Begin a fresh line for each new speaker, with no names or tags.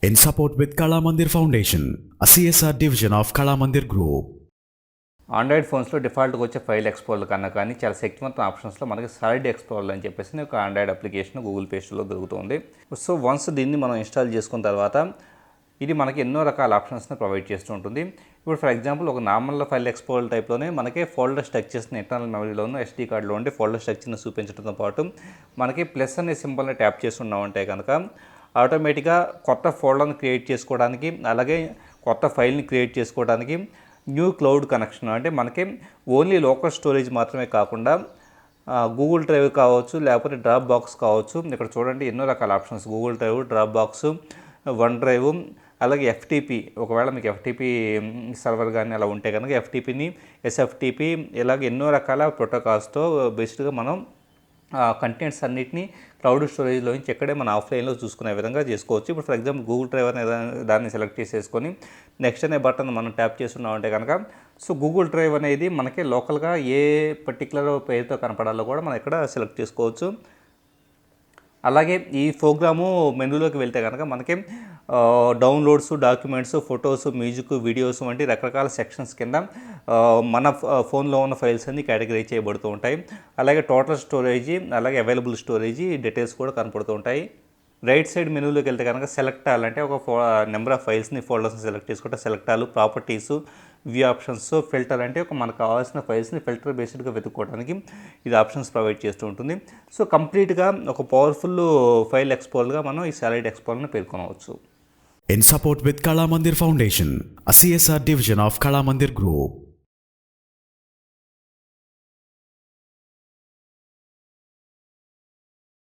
in support with Kala Mandir Foundation, a CSR division of Kala Mandir Group.
Android ఫోన్స్లో డిఫాల్ట్గా వచ్చే file explorer కన్నా కానీ చాలా శక్తివంతమైన ఆప్షన్స్లో మనకి సాలిడ్ ఎక్స్ప్లోరర్ అని చెప్పేసి ఒక ఆండ్రాయిడ్ అప్లికేషన్ గూగుల్ ప్లే స్టోర్లో దొరుకుతుంది. సో వన్స్ దీన్ని మనం ఇన్స్టాల్ చేసుకున్న తర్వాత ఇది మనకి ఎన్నో రకాల ఆప్షన్స్ని ప్రొవైడ్ చేస్తూ ఉంటుంది. ఇప్పుడు ఫర్ ఎగ్జాంపుల్ ఒక నార్మల్ ఫైల్ ఎక్స్ప్లోరర్ టైప్లోనే మనకి ఫోల్డర్ స్ట్రక్చర్స్ని ఇంటర్నల్ మెమరీలోను ఎస్డీ కార్డులో ఉండి ఫోల్డర్ స్ట్రక్చర్ని చూపించడంతో పాటు మనకి ప్లస్ అనే సింబల్ని ట్యాప్ చేస్తున్నామంటే కనుక ఆటోమేటిక్గా కొత్త ఫోల్డర్ని క్రియేట్ చేసుకోవడానికి, అలాగే కొత్త ఫైల్ని క్రియేట్ చేసుకోవడానికి న్యూ క్లౌడ్ కనెక్షన్ అంటే మనకి ఓన్లీ లోకల్ స్టోరేజ్ మాత్రమే కాకుండా గూగుల్ డ్రైవ్ కావచ్చు, లేకపోతే డ్రాప్ బాక్స్ కావచ్చు. ఇక్కడ చూడండి ఎన్నో రకాల options, Google drive, drop box, one drive, అలాగే ఎఫ్టీపీ. ఒకవేళ మీకు ఎఫ్టీపీ సర్వర్ కానీ అలా ఉంటే కనుక ఎఫ్టీపీని, ఎస్ఎఫ్టీపీ, ఇలాగ ఎన్నో రకాల ప్రోటోకాల్స్తో బేస్డ్గా మనం కంటెంట్స్ అన్నిటినీ క్లౌడ్ స్టోరేజ్లో నుంచి ఎక్కడే మన ఆఫ్లైన్లో చూసుకునే విధంగా చేసుకోవచ్చు. ఇప్పుడు ఫర్ ఎగ్జాంపుల్ గూగుల్ డ్రైవ్ అనే దాన్ని సెలెక్ట్ చేసేసుకొని నెక్స్ట్ అనే బటన్ మనం ట్యాప్ చేస్తున్నామంటే కనుక సో గూగుల్ డ్రైవ్ అనేది మనకి లోకల్గా ఏ పర్టికులర్ పేరుతో కనపడాలో కూడా మనం ఇక్కడ సెలెక్ట్ చేసుకోవచ్చు. అలాగే ఈ ప్రోగ్రాము మెనూలోకి వెళ్తే కనుక మనకి downloads, documents, photos, music, videos వంటి రకరకాల సెక్షన్స్ కింద మన ఫోన్లో ఉన్న ఫైల్స్ అన్ని కేటగిరైజ్ చేయబడుతూ ఉంటాయి. అలాగే టోటల్ స్టోరేజీ, అలాగే అవైలబుల్ స్టోరేజీ డీటెయిల్స్ కూడా కనపడుతూ ఉంటాయి. రైట్ సైడ్ మెనూలోకి వెళ్తే కనుక సెలెక్ట్ ఆల్ అంటే ఒక నెంబర్ ఆఫ్ ఫైల్స్ని, ఫోల్డర్స్ని సెలెక్ట్ చేసుకుంటే select all, properties, view options, filter అంటే ఒక మనకు కావాల్సిన ఫైల్స్ని ఫిల్టర్ బేస్డ్గా వెతుక్కోవడానికి ఇది ఆప్షన్స్ ప్రొవైడ్ చేస్తూ ఉంటుంది. సో కంప్లీట్గా ఒక పవర్ఫుల్ ఫైల్ ఎక్స్ప్లోరర్గా మనం ఈ సాలిడ్ ఎక్స్ప్లోరర్ని పేర్కొనవచ్చు.
In support with Kala Mandir Foundation, a CSR division of Kala Mandir Group.